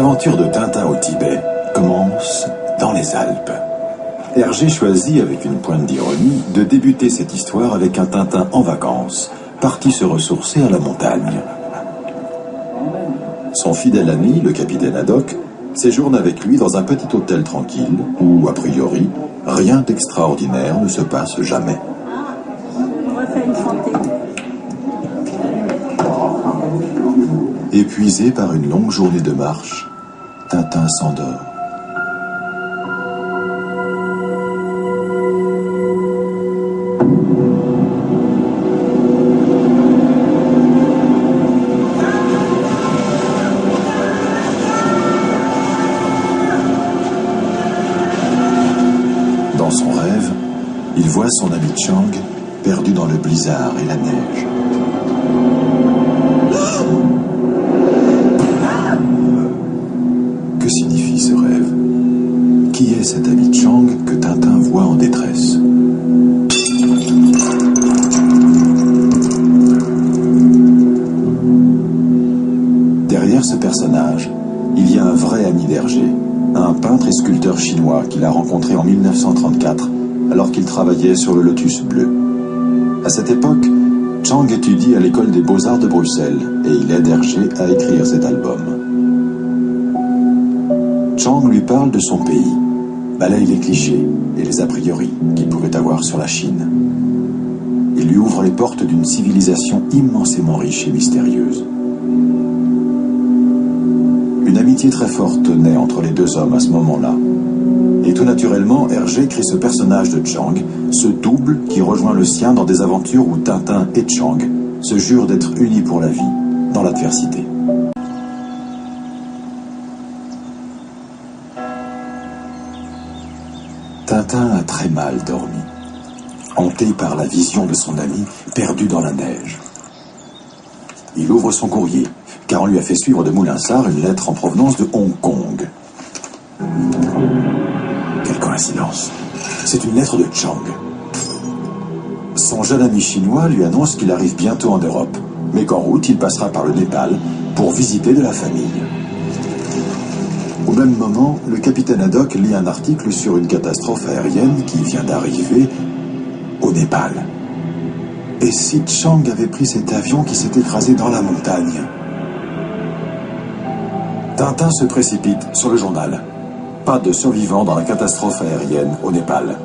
L'aventure de Tintin au Tibet commence dans les Alpes. Hergé choisit, avec une pointe d'ironie, de débuter cette histoire avec un Tintin en vacances, parti se ressourcer à la montagne. Son fidèle ami, le capitaine Haddock, séjourne avec lui dans un petit hôtel tranquille où, a priori, rien d'extraordinaire ne se passe jamais. Épuisé par une longue journée de marche, Tintin s'endort. Dans son rêve, il voit son ami Chang perdu dans le blizzard et la neige. Que signifie ce rêve? Qui est cet ami Chang que Tintin voit en détresse? Derrière ce personnage, il y a un vrai ami d'Hergé, un peintre et sculpteur chinois qu'il a rencontré en 1934 alors qu'il travaillait sur le Lotus bleu. À cette époque, Chang étudie à l'école des Beaux-Arts de Bruxelles et il aide Hergé à écrire cet album. Chang lui parle de son pays, balaye les clichés et les a priori qu'il pouvait avoir sur la Chine. Il lui ouvre les portes d'une civilisation immensément riche et mystérieuse. Une amitié très forte naît entre les deux hommes à ce moment-là. Et tout naturellement, Hergé crée ce personnage de Chang, ce double qui rejoint le sien dans des aventures où Tintin et Chang se jurent d'être unis pour la vie, dans l'adversité. Tintin a très mal dormi, hanté par la vision de son ami perdu dans la neige. Il ouvre son courrier, car on lui a fait suivre de Moulinsart une lettre en provenance de Hong Kong. Quelle coïncidence! C'est une lettre de Chang. Son jeune ami chinois lui annonce qu'il arrive bientôt en Europe, mais qu'en route il passera par le Népal pour visiter de la famille. Au même moment, le capitaine Haddock lit un article sur une catastrophe aérienne qui vient d'arriver au Népal. Et si Chang avait pris cet avion qui s'est écrasé dans la montagne? Tintin se précipite sur le journal. Pas de survivants dans la catastrophe aérienne au Népal.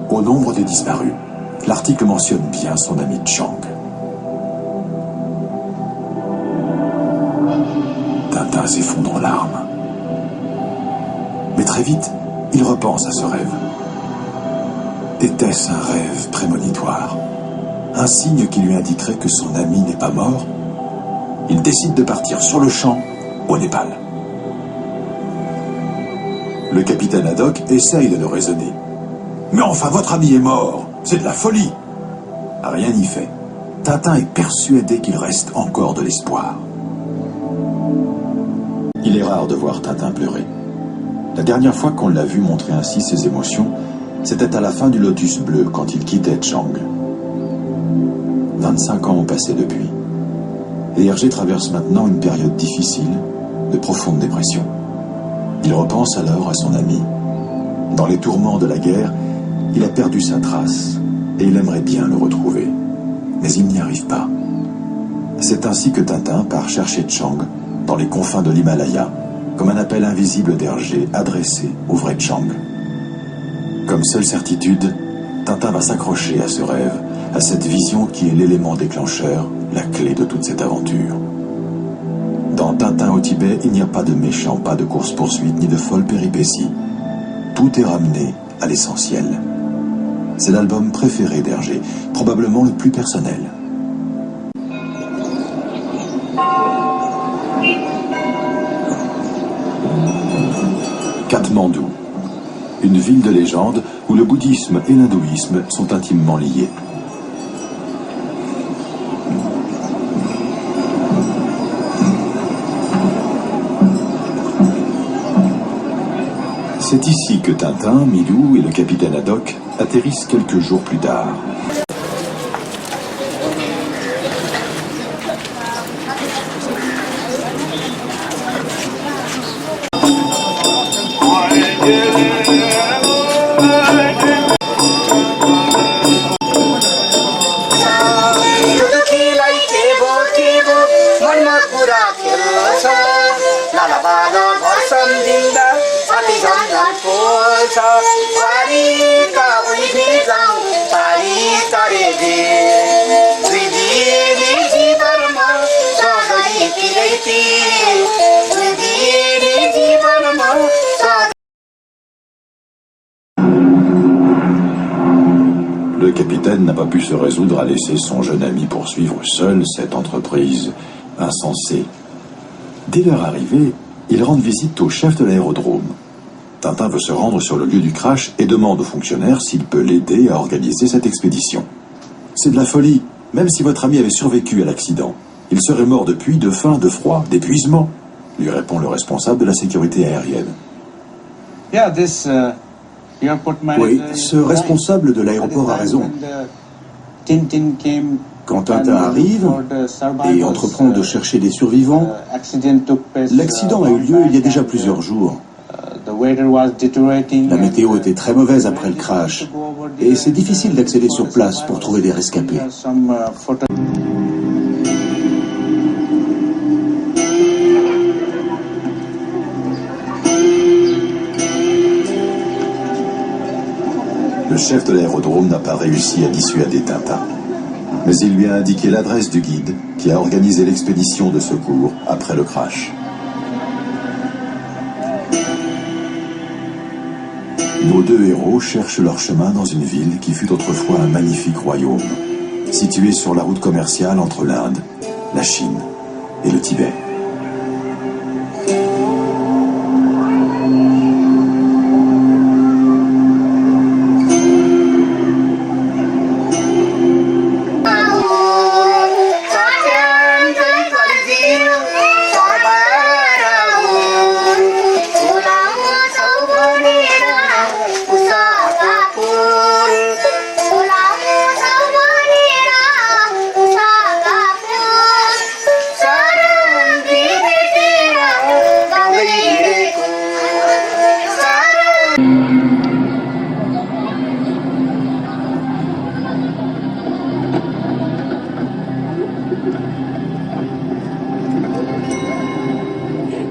Au nombre des disparus, l'article mentionne bien son ami Chang. Tintin s'effondre en larmes. Mais très vite, il repense à ce rêve. Était-ce un rêve prémonitoire? Un signe qui lui indiquerait que son ami n'est pas mort? Il décide de partir sur le champ au Népal. Le capitaine Haddock essaye de le raisonner. Mais enfin, votre ami est mort, c'est de la folie. Rien n'y fait. Tintin est persuadé qu'il reste encore de l'espoir. Il est rare de voir Tintin pleurer. La dernière fois qu'on l'a vu montrer ainsi ses émotions, c'était à la fin du Lotus bleu, quand il quittait Chang. 25 ans ont passé depuis. Et Hergé traverse maintenant une période difficile, de profonde dépression. Il repense alors à son ami. Dans les tourments de la guerre, il a perdu sa trace et il aimerait bien le retrouver. Mais il n'y arrive pas. C'est ainsi que Tintin part chercher Chang dans les confins de l'Himalaya, comme un appel invisible d'Hergé adressé au vrai Chang. Comme seule certitude, Tintin va s'accrocher à ce rêve, à cette vision qui est l'élément déclencheur, la clé de toute cette aventure. Dans Tintin au Tibet, il n'y a pas de méchants, pas de course-poursuite, ni de folles péripéties. Tout est ramené à l'essentiel. C'est l'album préféré d'Hergé, probablement le plus personnel. Katmandou, une ville de légende où le bouddhisme et l'hindouisme sont intimement liés. C'est ici que Tintin, Milou et le capitaine Haddock atterrissent quelques jours plus tard. Le capitaine n'a pas pu se résoudre à laisser son jeune ami poursuivre seul cette entreprise insensée. Dès leur arrivée, ils rendent visite au chef de l'aérodrome. Tintin veut se rendre sur le lieu du crash et demande au fonctionnaire s'il peut l'aider à organiser cette expédition. C'est de la folie. Même si votre ami avait survécu à l'accident, il serait mort depuis de faim, de froid, d'épuisement, lui répond le responsable de la sécurité aérienne. Oui, ce responsable de l'aéroport a raison. Quand Tintin arrive et entreprend de chercher des survivants, l'accident a eu lieu il y a déjà plusieurs jours. La météo était très mauvaise après le crash et c'est difficile d'accéder sur place pour trouver des rescapés. Le chef de l'aérodrome n'a pas réussi à dissuader Tintin. Mais il lui a indiqué l'adresse du guide qui a organisé l'expédition de secours après le crash. Nos deux héros cherchent leur chemin dans une ville qui fut autrefois un magnifique royaume, situé sur la route commerciale entre l'Inde, la Chine et le Tibet.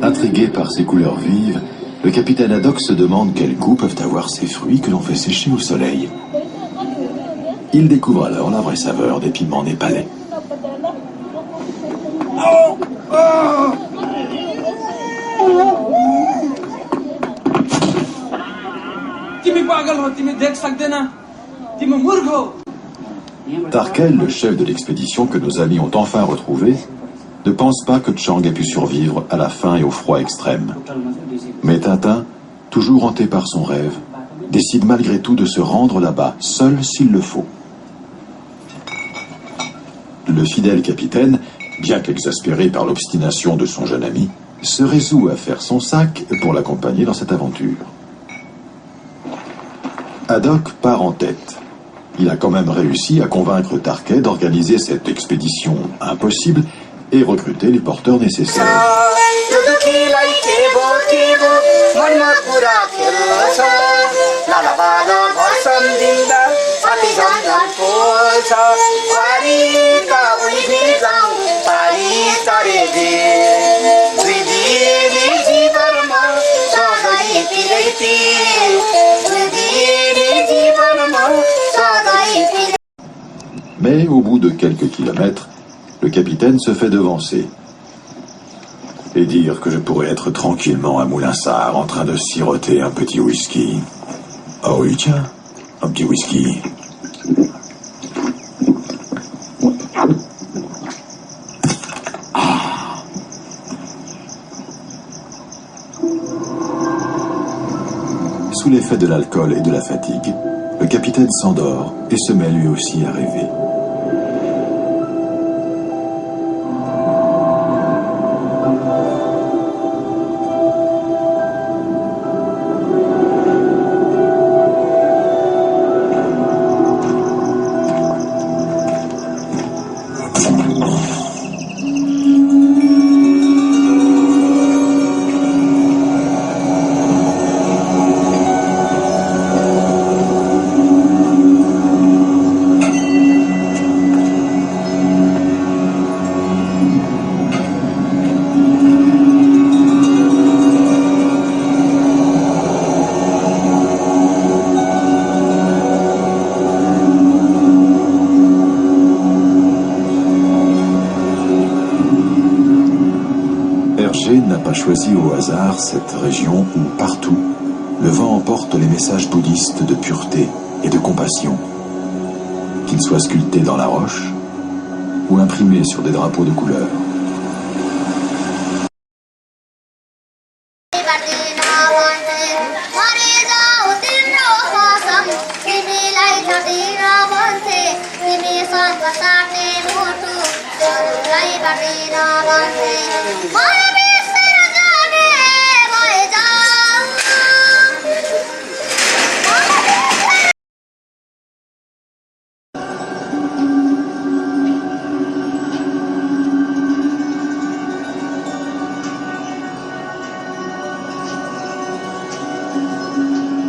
Intrigué par ces couleurs vives, le capitaine Haddock se demande quel goût peuvent avoir ces fruits que l'on fait sécher au soleil. Il découvre alors la vraie saveur des piments népalais. Tarkel, le chef de l'expédition que nos amis ont enfin retrouvé, ne pense pas que Chang ait pu survivre à la faim et au froid extrême. Mais Tintin, toujours hanté par son rêve, décide malgré tout de se rendre là-bas, seul s'il le faut. Le fidèle capitaine, bien qu'exaspéré par l'obstination de son jeune ami, se résout à faire son sac pour l'accompagner dans cette aventure. Haddock part en tête. Il a quand même réussi à convaincre Tarquet d'organiser cette expédition impossible et recruter les porteurs nécessaires. Mais au bout de quelques kilomètres, le capitaine se fait devancer. Et dire que je pourrais être tranquillement à Moulinsart en train de siroter un petit whisky. Ah oui, tiens, un petit whisky. Sous l'effet de l'alcool et de la fatigue, le capitaine s'endort et se met lui aussi à rêver. choisi au hasard cette région où, partout, le vent emporte les messages bouddhistes de pureté et de compassion, qu'ils soient sculptés dans la roche ou imprimés sur des drapeaux de couleur.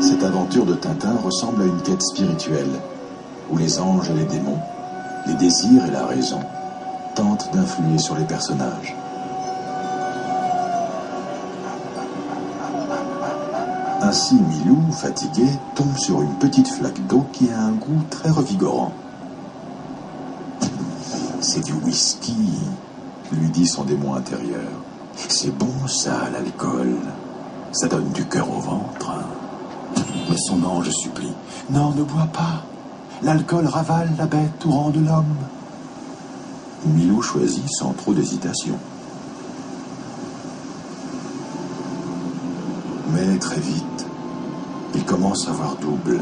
Cette aventure de Tintin ressemble à une quête spirituelle, où les anges et les démons, les désirs et la raison, tentent d'influer sur les personnages. Ainsi, Milou, fatigué, tombe sur une petite flaque d'eau qui a un goût très revigorant. « C'est du whisky », lui dit son démon intérieur. « C'est bon ça, l'alcool. Ça donne du cœur au ventre. » Mais son ange supplie. « Non, ne bois pas. L'alcool ravale la bête au rang de l'homme. » Milou choisit sans trop d'hésitation. Mais très vite, il commence à voir double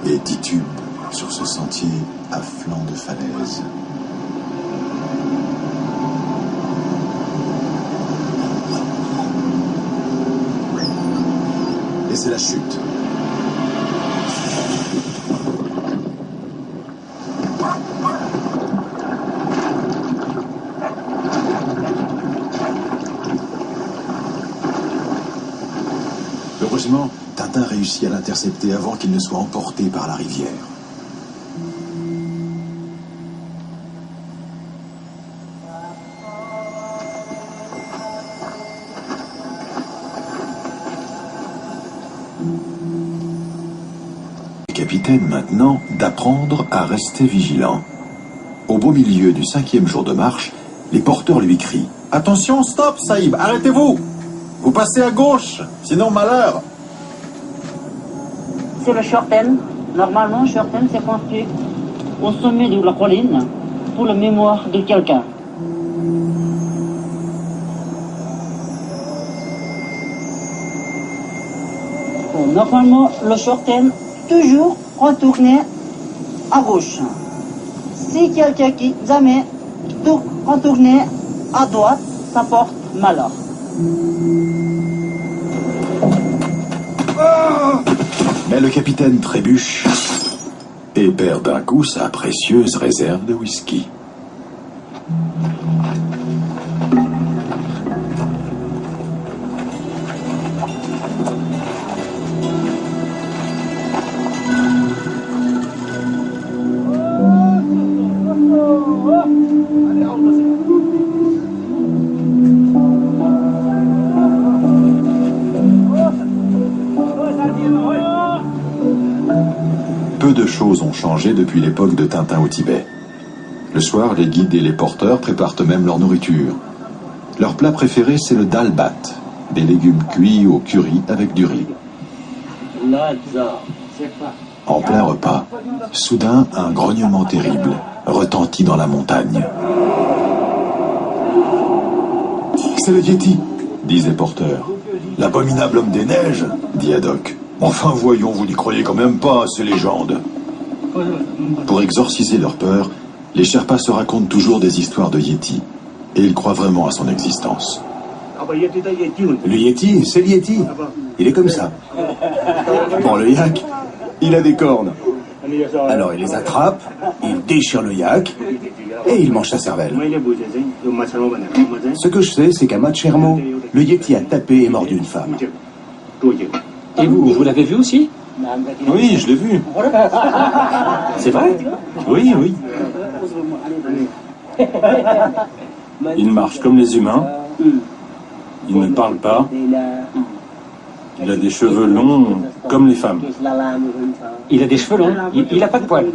et titube sur ce sentier à flanc de falaise. Et c'est la chute. Heureusement, Tintin réussit à l'intercepter avant qu'il ne soit emporté par la rivière. Le capitaine maintenant d'apprendre à rester vigilant. Au beau milieu du 5e jour de marche, les porteurs lui crient « Attention, stop, Saïb, arrêtez-vous! Vous passez à gauche, sinon malheur !» C'est le Shorten. Normalement, Shorten s'est construit au sommet de la colline pour la mémoire de quelqu'un. Bon, normalement, le Shorten toujours retourner à gauche. Si quelqu'un qui jamais retourner à droite, ça porte malheur. Mais le capitaine trébuche et perd d'un coup sa précieuse réserve de whisky. Peu de choses ont changé depuis l'époque de Tintin au Tibet. Le soir, les guides et les porteurs préparent eux-mêmes leur nourriture. Leur plat préféré, c'est le dal bat, des légumes cuits au curry avec du riz. En plein repas, soudain, un grognement terrible retentit dans la montagne. « C'est le Yéti !» disent les porteurs. « L'abominable homme des neiges !» dit Haddock. « Enfin, voyons, vous n'y croyez quand même pas à ces légendes. » Pour exorciser leur peur, les Sherpas se racontent toujours des histoires de Yéti, et ils croient vraiment à son existence. Le Yéti, c'est le Yéti. Il est comme ça. Pour le yak, il a des cornes. Alors il les attrape, il déchire le yak, et il mange sa cervelle. Ce que je sais, c'est qu'à Machermo, le Yéti a tapé et mordu une femme. Et vous l'avez vu aussi? Oui, je l'ai vu. C'est vrai? Oui, oui. Il marche comme les humains. Il ne parle pas. Il a des cheveux longs comme les femmes. Il a des cheveux longs, il n'a pas de poils.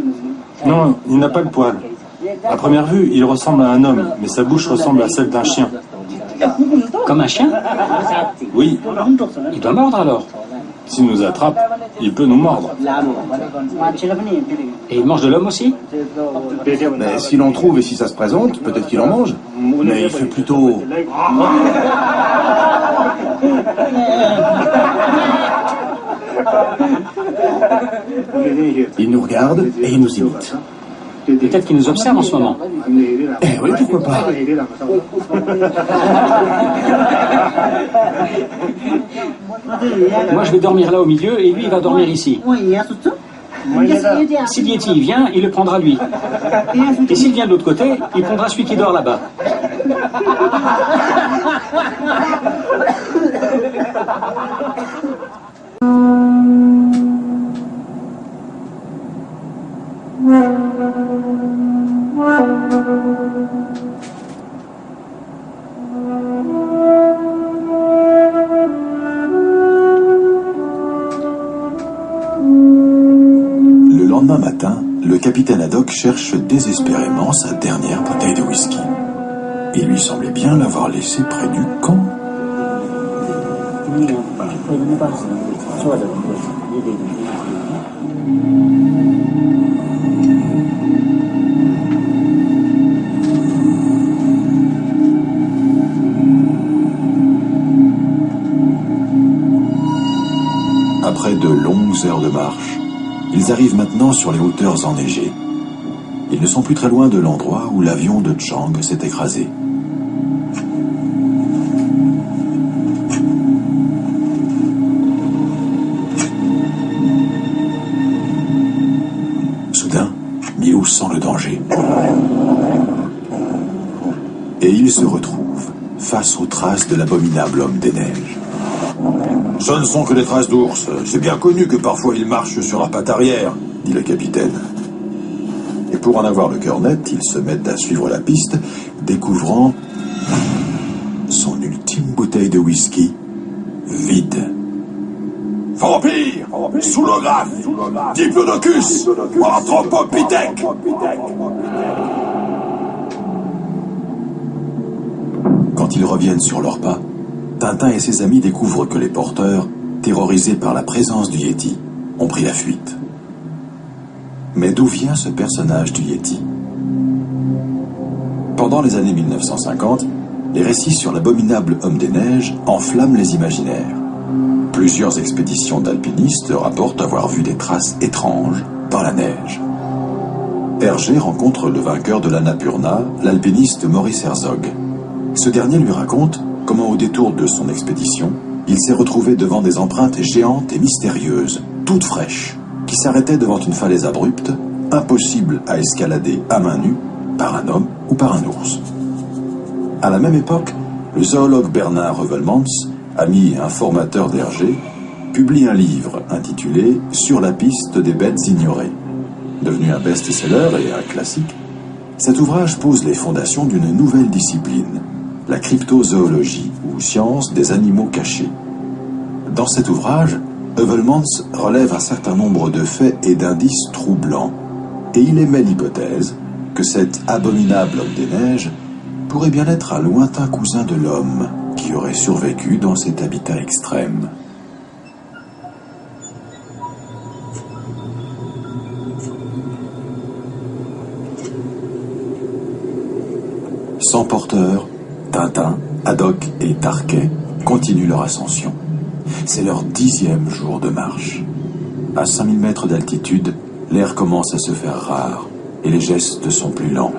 Non, il n'a pas de poils. À première vue, il ressemble à un homme, mais sa bouche ressemble à celle d'un chien. Comme un chien? Oui, Il doit mordre alors. s'il nous attrape, il peut nous mordre. Et il mange de l'homme aussi? Mais s'il en trouve et si ça se présente, peut-être qu'il en mange. Mais il fait plutôt... Il nous regarde et il nous imite. Peut-être qu'il nous observe en ce moment. Eh oui, pourquoi pas. Moi, je vais dormir là au milieu et lui, il va dormir ici. Si Yeti vient, il le prendra lui. Et s'il vient de l'autre côté, il prendra celui qui dort là-bas. Le lendemain matin, le capitaine Haddock cherche désespérément sa dernière bouteille de whisky. Il lui semblait bien l'avoir laissée près du camp. Après de longues heures de marche, ils arrivent maintenant sur les hauteurs enneigées. Ils ne sont plus très loin de l'endroit où l'avion de Chang s'est écrasé. Soudain, Miou sent le danger. Et il se retrouve face aux traces de l'abominable homme des neiges. Ce ne sont que des traces d'ours. C'est bien connu que parfois ils marchent sur leurs pattes arrière, dit le capitaine. Et pour en avoir le cœur net, ils se mettent à suivre la piste, découvrant son ultime bouteille de whisky vide. Vampire, soulographe, diplodocus, anthropopithèque. Quand ils reviennent sur leurs pas, Tintin et ses amis découvrent que les porteurs, terrorisés par la présence du Yeti, ont pris la fuite. Mais d'où vient ce personnage du Yeti? Pendant les années 1950, les récits sur l'abominable homme des neiges enflamment les imaginaires. Plusieurs expéditions d'alpinistes rapportent avoir vu des traces étranges dans la neige. Hergé rencontre le vainqueur de l'Annapurna, l'alpiniste Maurice Herzog. Ce dernier lui raconte comment, au détour de son expédition, il s'est retrouvé devant des empreintes géantes et mystérieuses, toutes fraîches, qui s'arrêtaient devant une falaise abrupte, impossible à escalader à main nue, par un homme ou par un ours. À la même époque, le zoologue Bernard Heuvelmans, ami et informateur d'Hergé, publie un livre intitulé « Sur la piste des bêtes ignorées ». Devenu un best-seller et un classique, cet ouvrage pose les fondations d'une nouvelle discipline, la cryptozoologie, ou science des animaux cachés. Dans cet ouvrage, Heuvelmans relève un certain nombre de faits et d'indices troublants, et il émet l'hypothèse que cet abominable homme des neiges pourrait bien être un lointain cousin de l'homme qui aurait survécu dans cet habitat extrême. Sans porteur, Tintin, Haddock et Tarquet continuent leur ascension. C'est leur 10e jour de marche. À 5000 mètres d'altitude, l'air commence à se faire rare et les gestes sont plus lents.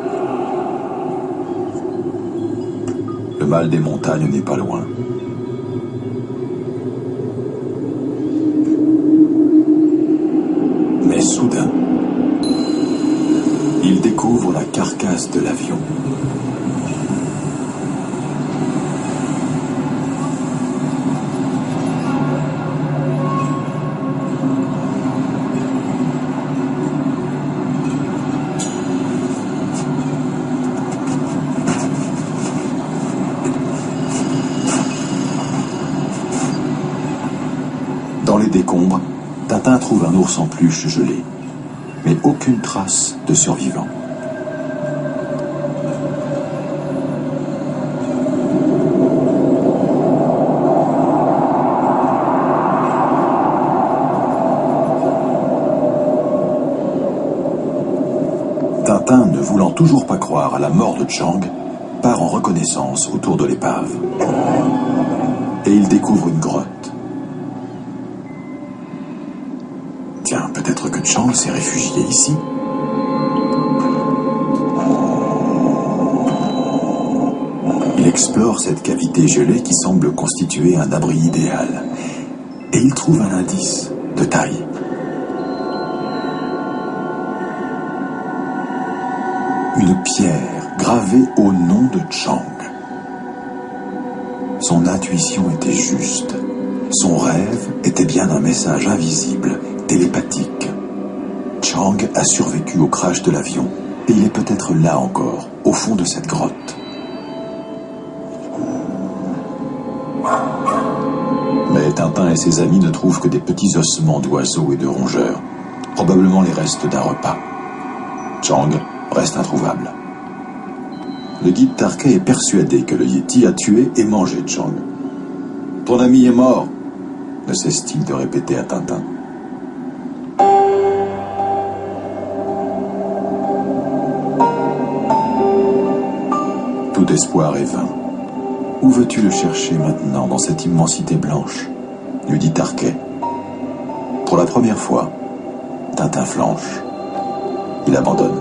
Le mal des montagnes n'est pas loin. Mais soudain, ils découvrent la carcasse de l'avion. Dans les décombres, Tintin trouve un ours en peluche gelé, mais aucune trace de survivant. Tintin, ne voulant toujours pas croire à la mort de Chang, part en reconnaissance autour de l'épave. Et il découvre une grotte. Tiens, peut-être que Chang s'est réfugié ici. Il explore cette cavité gelée qui semble constituer un abri idéal. Et il trouve un indice de taille. Une pierre gravée au nom de Chang. Son intuition était juste. Son rêve était bien un message invisible, télépathique. Chang a survécu au crash de l'avion et il est peut-être là encore, au fond de cette grotte. Mais Tintin et ses amis ne trouvent que des petits ossements d'oiseaux et de rongeurs, probablement les restes d'un repas. Chang reste introuvable. Le guide Tarquet est persuadé que le Yéti a tué et mangé Chang. « Ton ami est mort », ne cesse-t-il de répéter à Tintin. Tout espoir est vain. Où veux-tu le chercher maintenant dans cette immensité blanche ? Lui dit Tarquet. Pour la première fois, Tintin flanche. Il abandonne.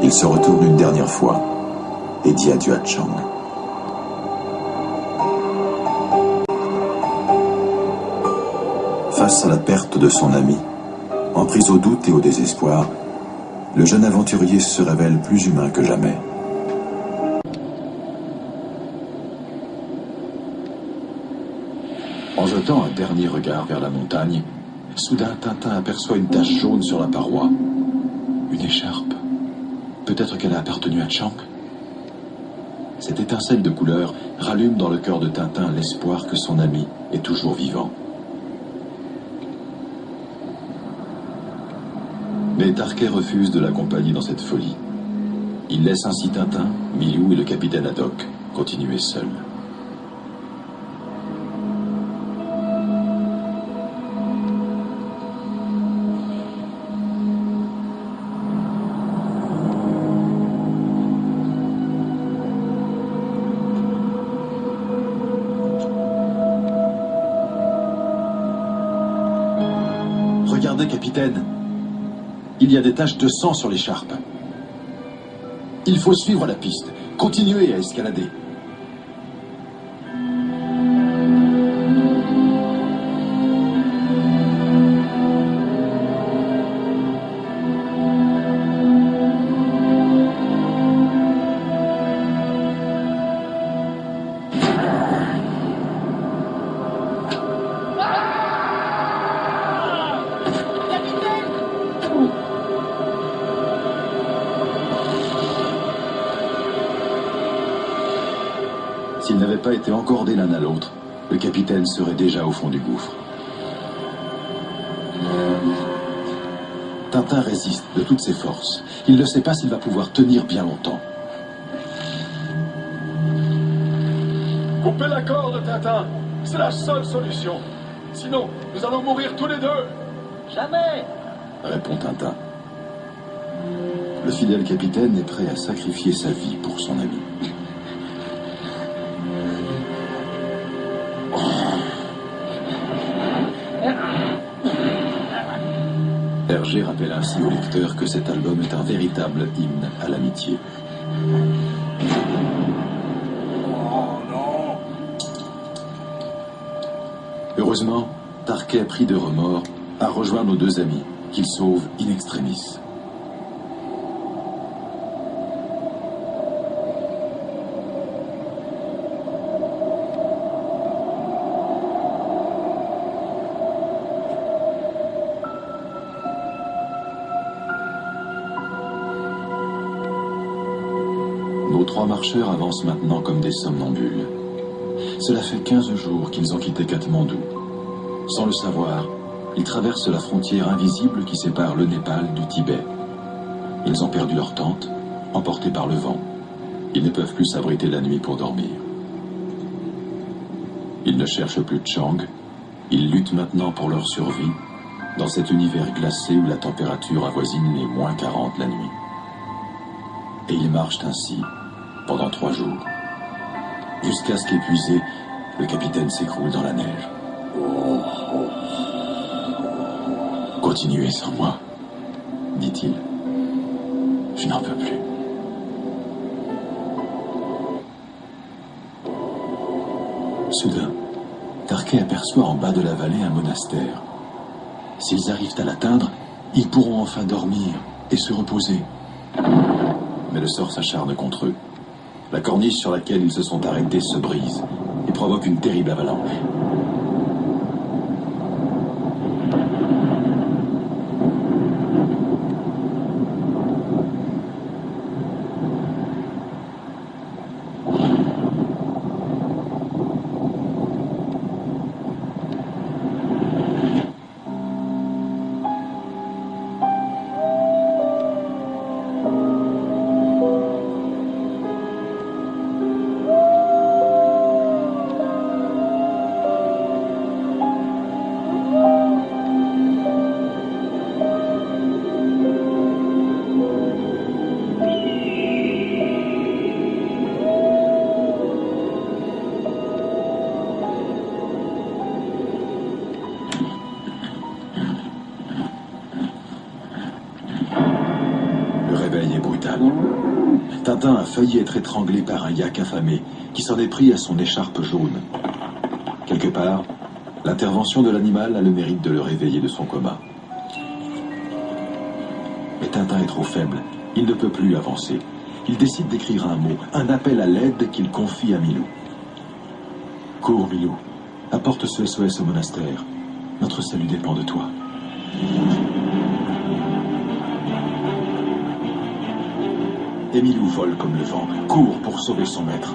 Il se retourne une dernière fois et dit adieu à Chang. Face à la perte de son ami, empris au doute et au désespoir, le jeune aventurier se révèle plus humain que jamais. En jetant un dernier regard vers la montagne, soudain Tintin aperçoit une tache jaune sur la paroi. Une écharpe. Peut-être qu'elle a appartenu à Chang. Cette étincelle de couleur rallume dans le cœur de Tintin l'espoir que son ami est toujours vivant. Mais Tarquet refuse de l'accompagner dans cette folie. Il laisse ainsi Tintin, Milou et le capitaine Haddock continuer seuls. Regardez, capitaine. Il y a des taches de sang sur l'écharpe. Il faut suivre la piste. Continuez à escalader. S'ils n'avaient pas été encordés l'un à l'autre, le capitaine serait déjà au fond du gouffre. Tintin résiste de toutes ses forces. Il ne sait pas s'il va pouvoir tenir bien longtemps. Coupez la corde, Tintin. C'est la seule solution. Sinon, nous allons mourir tous les deux. Jamais. Répond Tintin. Le fidèle capitaine est prêt à sacrifier sa vie pour son ami. Hergé rappelle ainsi au lecteur que cet album est un véritable hymne à l'amitié. Heureusement, Tarquet, pris de remords, a rejoint nos deux amis, qu'il sauve in extremis. Nos trois marcheurs avancent maintenant comme des somnambules. Cela fait 15 jours qu'ils ont quitté Katmandou. Sans le savoir, ils traversent la frontière invisible qui sépare le Népal du Tibet. Ils ont perdu leur tente, emportés par le vent. Ils ne peuvent plus s'abriter la nuit pour dormir. Ils ne cherchent plus Chang. Ils luttent maintenant pour leur survie dans cet univers glacé où la température avoisine les -40 la nuit. Et ils marchent ainsi pendant 3 jours, jusqu'à ce qu'épuisé, le capitaine s'écroule dans la neige. Continuez sans moi, dit-il. Je n'en peux plus. Soudain, Tarquet aperçoit en bas de la vallée un monastère. S'ils arrivent à l'atteindre, ils pourront enfin dormir et se reposer. Mais le sort s'acharne contre eux. La corniche sur laquelle ils se sont arrêtés se brise et provoque une terrible avalanche. Tintin a failli être étranglé par un yak affamé qui s'en est pris à son écharpe jaune. Quelque part, l'intervention de l'animal a le mérite de le réveiller de son coma. Mais Tintin est trop faible, il ne peut plus avancer. Il décide d'écrire un mot, un appel à l'aide qu'il confie à Milou. Cours, Milou, apporte ce SOS au monastère. Notre salut dépend de toi. Et Milou vole comme le vent, court pour sauver son maître.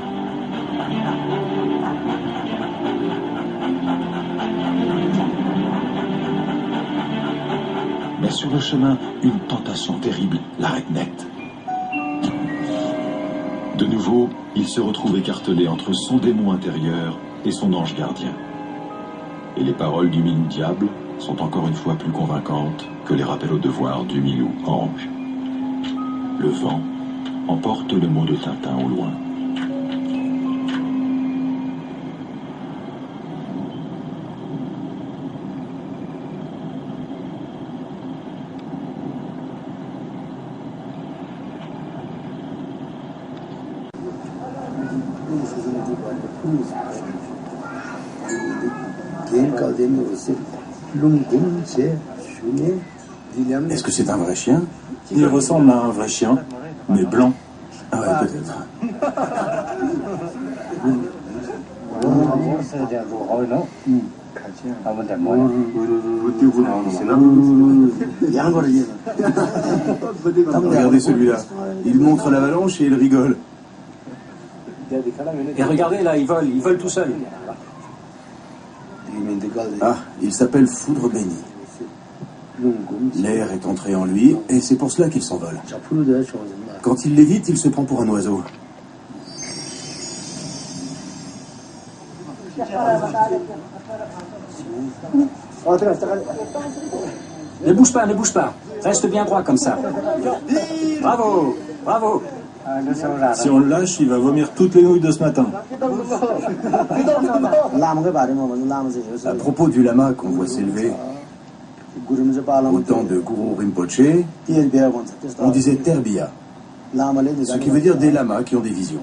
Mais sur le chemin, une tentation terrible l'arrête net. De nouveau, il se retrouve écartelé entre son démon intérieur et son ange gardien. Et les paroles du Milou diable sont encore une fois plus convaincantes que les rappels au devoir du Milou ange. Le vent emporte le mot de Tintin au loin. Est-ce que c'est un vrai chien? Il ressemble à un vrai chien, mais blanc. Ah ouais, peut-être. Regardez celui-là. Il montre l'avalanche et il rigole. Et regardez là, il vole tout seul. Ah, il s'appelle Foudre Béni. L'air est entré en lui et c'est pour cela qu'il s'envole. Quand il lévite, il se prend pour un oiseau. Ne bouge pas, ne bouge pas. Reste bien droit comme ça. Bravo, bravo. Si on le lâche, il va vomir toutes les nouilles de ce matin. À propos du lama qu'on voit s'élever, au temps de Guru Rinpoche, on disait Terbiya, ce qui veut dire des lamas qui ont des visions.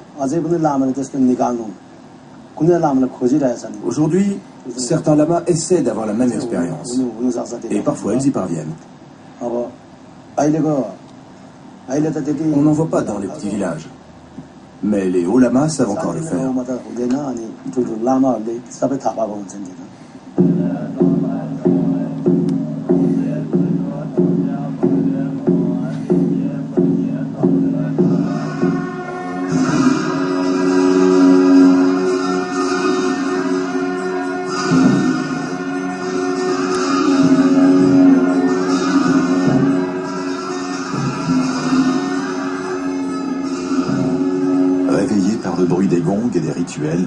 Aujourd'hui, certains lamas essaient d'avoir la même expérience, et parfois ils y parviennent. On n'en voit pas dans les petits villages, mais les hauts lamas savent encore le faire. Réveillé par le bruit des gongs et des rituels,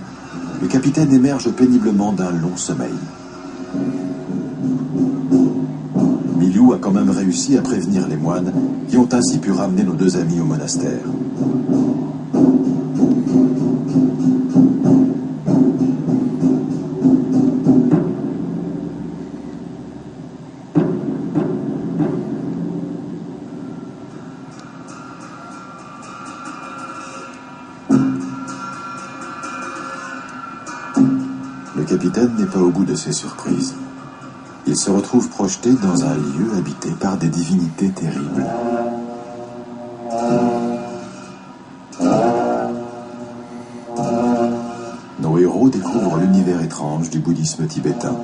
le capitaine émerge péniblement d'un long sommeil. Milou a quand même réussi à prévenir les moines qui ont ainsi pu ramener nos 2 amis au monastère. Le capitaine n'est pas au bout de ses surprises. Il se retrouve projeté dans un lieu habité par des divinités terribles. Nos héros découvrent l'univers étrange du bouddhisme tibétain,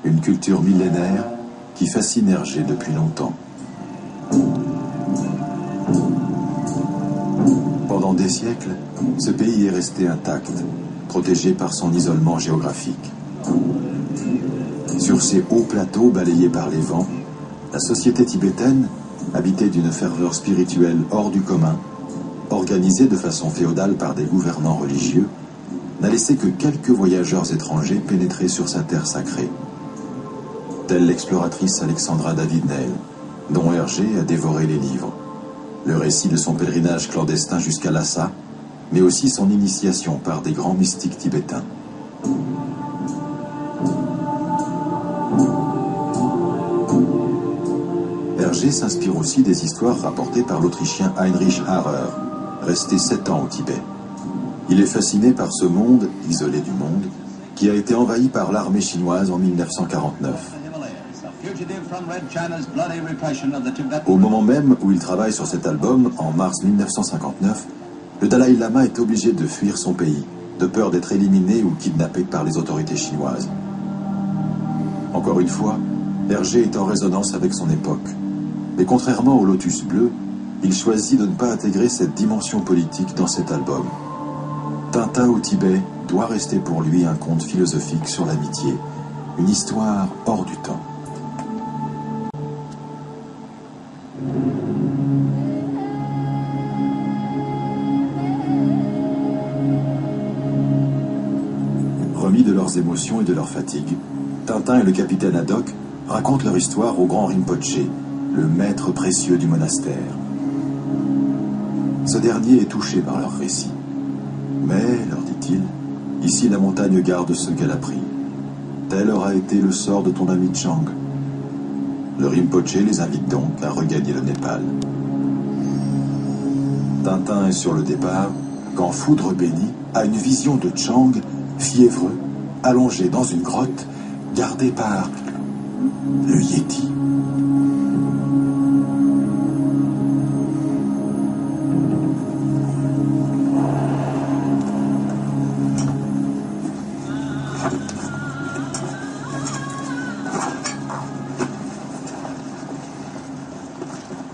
une culture millénaire qui fascine Hergé depuis longtemps. Pendant des siècles, ce pays est resté intact, protégé par son isolement géographique. Sur ces hauts plateaux balayés par les vents, la société tibétaine, habitée d'une ferveur spirituelle hors du commun, organisée de façon féodale par des gouvernants religieux, n'a laissé que quelques voyageurs étrangers pénétrer sur sa terre sacrée. Telle l'exploratrice Alexandra David-Néel, dont Hergé a dévoré les livres. Le récit de son pèlerinage clandestin jusqu'à Lhasa, mais aussi son initiation par des grands mystiques tibétains. Hergé s'inspire aussi des histoires rapportées par l'Autrichien Heinrich Harrer, resté 7 ans au Tibet. Il est fasciné par ce monde, isolé du monde, qui a été envahi par l'armée chinoise en 1949. Au moment même où il travaille sur cet album, en mars 1959, le Dalai Lama est obligé de fuir son pays, de peur d'être éliminé ou kidnappé par les autorités chinoises. Encore une fois, Hergé est en résonance avec son époque. Mais contrairement au Lotus Bleu, il choisit de ne pas intégrer cette dimension politique dans cet album. Tintin au Tibet doit rester pour lui un conte philosophique sur l'amitié, une histoire hors du temps. Remis de leurs émotions et de leur fatigue, Tintin et le capitaine Haddock racontent leur histoire au grand Rinpoché, le maître précieux du monastère. Ce dernier est touché par leur récit. Mais, leur dit-il, ici la montagne garde ce qu'elle a pris. Tel aura été le sort de ton ami Chang. Le Rinpoché les invite donc à regagner le Népal. Tintin est sur le départ quand Foudre Bénie a une vision de Chang, fiévreux, allongé dans une grotte, gardée par le Yéti.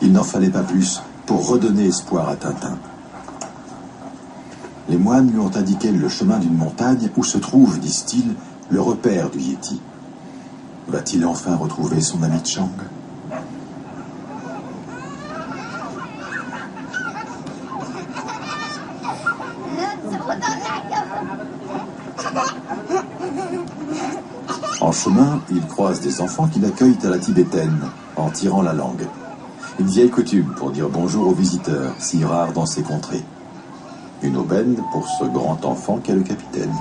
Il n'en fallait pas plus pour redonner espoir à Tintin. Les moines lui ont indiqué le chemin d'une montagne où se trouve, disent-ils, le repère du Yéti. Va-t-il enfin retrouver son ami Chang? En chemin, il croise des enfants qui l'accueillent à la tibétaine, en tirant la langue. Une vieille coutume pour dire bonjour aux visiteurs, si rares dans ces contrées. Une aubaine pour ce grand enfant qu'est le capitaine.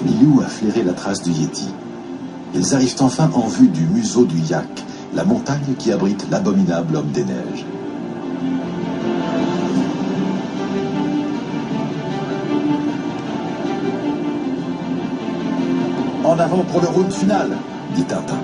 Liu a flairé la trace du Yéti. Ils arrivent enfin en vue du museau du Yak, la montagne qui abrite l'abominable homme des neiges. En avant pour le round final, dit Tintin.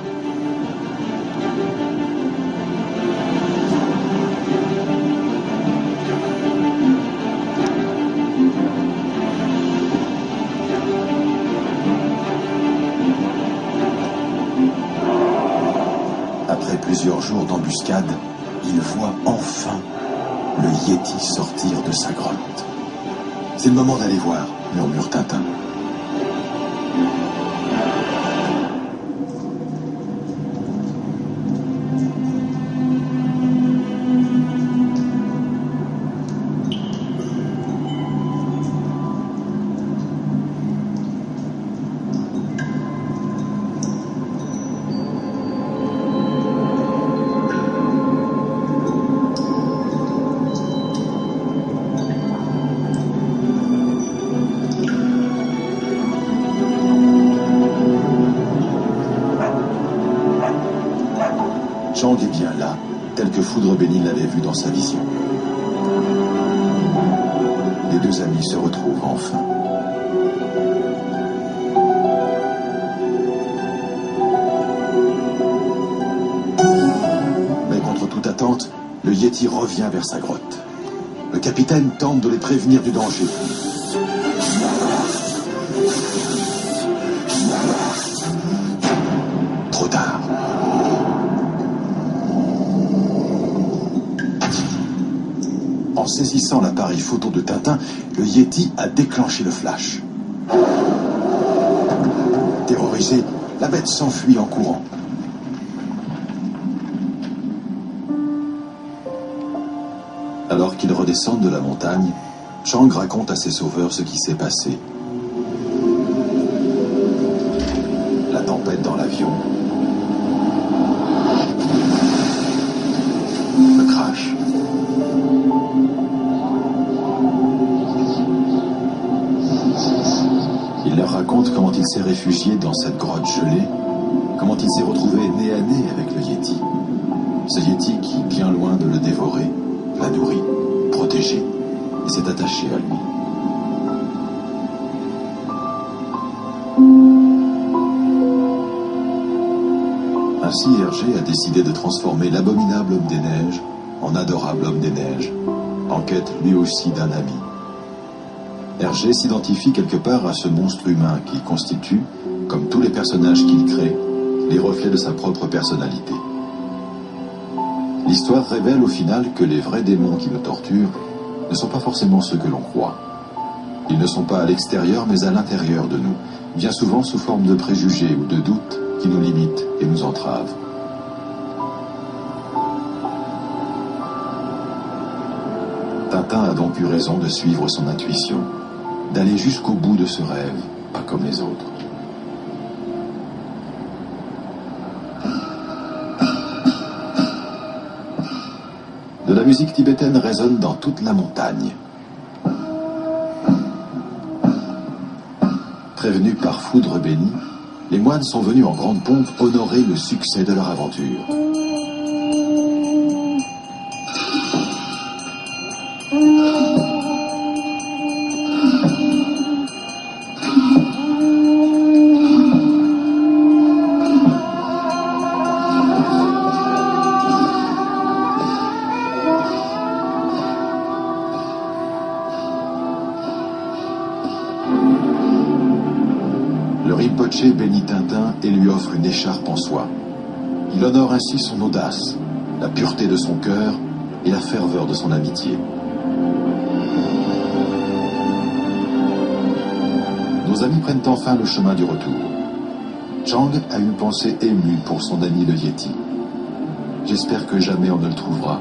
Après plusieurs jours d'embuscade, il voit enfin le Yéti sortir de sa grotte. C'est le moment d'aller voir, murmure Tintin. Chang est bien là, tel que Foudre Bénie l'avait vu dans sa vision. Les deux amis se retrouvent enfin. Mais contre toute attente, le Yéti revient vers sa grotte. Le capitaine tente de les prévenir du danger. Trop tard. En saisissant l'appareil photo de Tintin, le Yéti a déclenché le flash. Terrorisé, la bête s'enfuit en courant. Alors qu'ils redescendent de la montagne, Chang raconte à ses sauveurs ce qui s'est passé. La tempête dans l'avion, le crash. Il leur raconte comment il s'est réfugié dans cette grotte gelée, comment il s'est retrouvé nez à nez avec le Yéti. Ce Yéti qui, bien loin de le dévorer, l'a nourri, protégé, et s'est attaché à lui. Ainsi, Hergé a décidé de transformer l'abominable homme des neiges en adorable homme des neiges, en quête lui aussi d'un ami. Hergé s'identifie quelque part à ce monstre humain qui constitue, comme tous les personnages qu'il crée, les reflets de sa propre personnalité. L'histoire révèle au final que les vrais démons qui nous torturent ne sont pas forcément ceux que l'on croit. Ils ne sont pas à l'extérieur mais à l'intérieur de nous, bien souvent sous forme de préjugés ou de doutes qui nous limitent et nous entravent. Tintin a donc eu raison de suivre son intuition, d'aller jusqu'au bout de ce rêve, pas comme les autres. De la musique tibétaine résonne dans toute la montagne. Prévenus par Foudre Bénie, les moines sont venus en grande pompe honorer le succès de leur aventure. Le Rinpoché bénit Tintin et lui offre une écharpe en soie. Il honore ainsi son audace, la pureté de son cœur et la ferveur de son amitié. Nos amis prennent enfin le chemin du retour. Chang a une pensée émue pour son ami le Yéti. J'espère que jamais on ne le trouvera,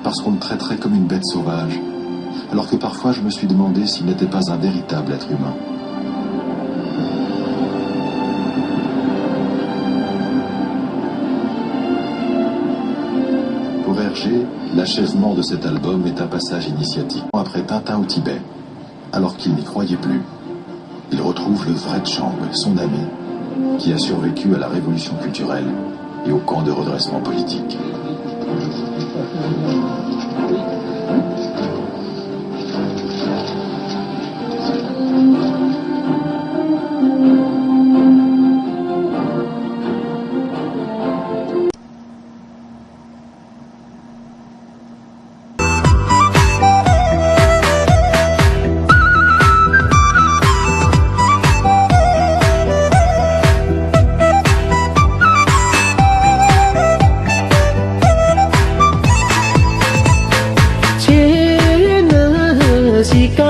parce qu'on le traiterait comme une bête sauvage, alors que parfois je me suis demandé s'il n'était pas un véritable être humain. Pour Hergé, l'achèvement de cet album est un passage initiatique. Après Tintin au Tibet, alors qu'il n'y croyait plus, il retrouve le vrai Chang, son ami, qui a survécu à la révolution culturelle et au camp de redressement politique.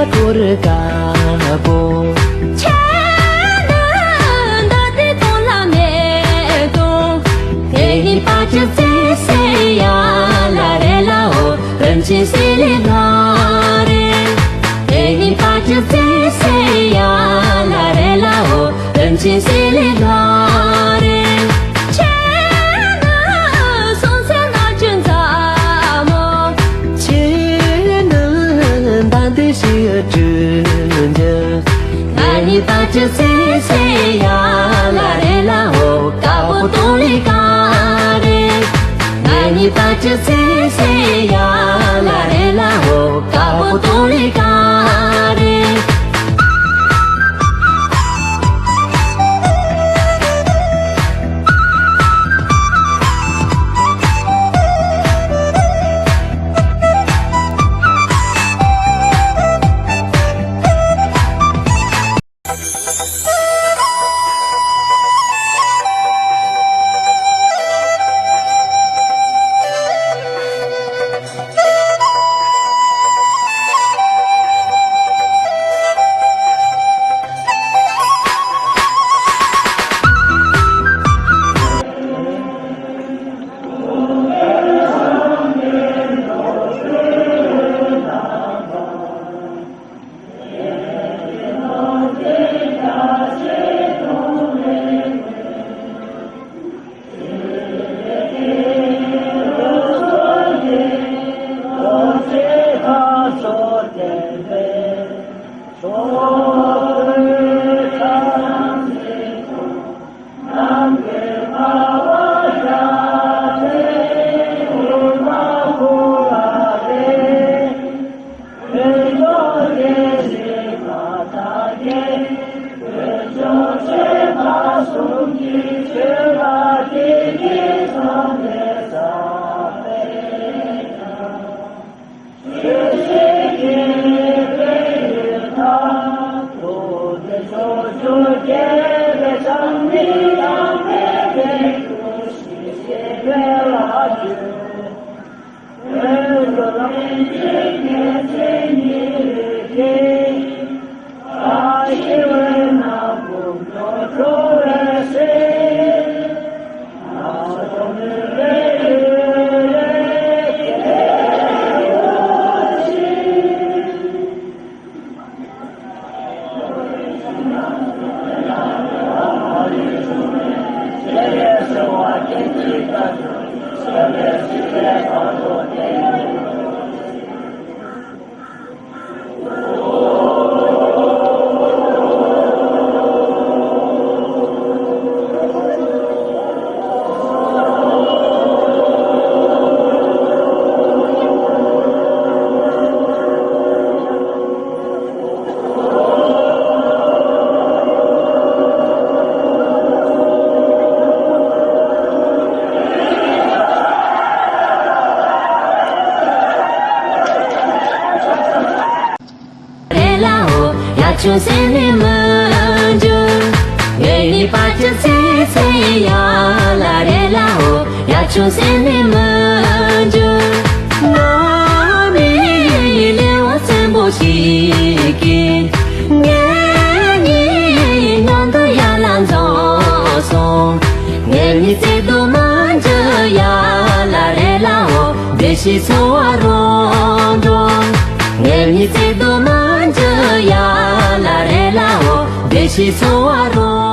돌가보 차는 다들 돌아매도 대hin 빠졌지 세야 라레라오 런치 세리나레 대hin 빠졌지 세야 라레라오 런치 세리나레 Nani baca saya la rela ho kabu toli kare Nani baca saya la rela ho kabu toli kare Chu se ne manju Ngeni pacha se ya la re la ho Ya chu se ne manju Nami le wa sembo shi ki Ngeni nondo ya lan zong song Ngeni se do manja ya la re la ho Deshi so wa rong rong Ngeni se do manja ya la re la ho Deshi so wa rong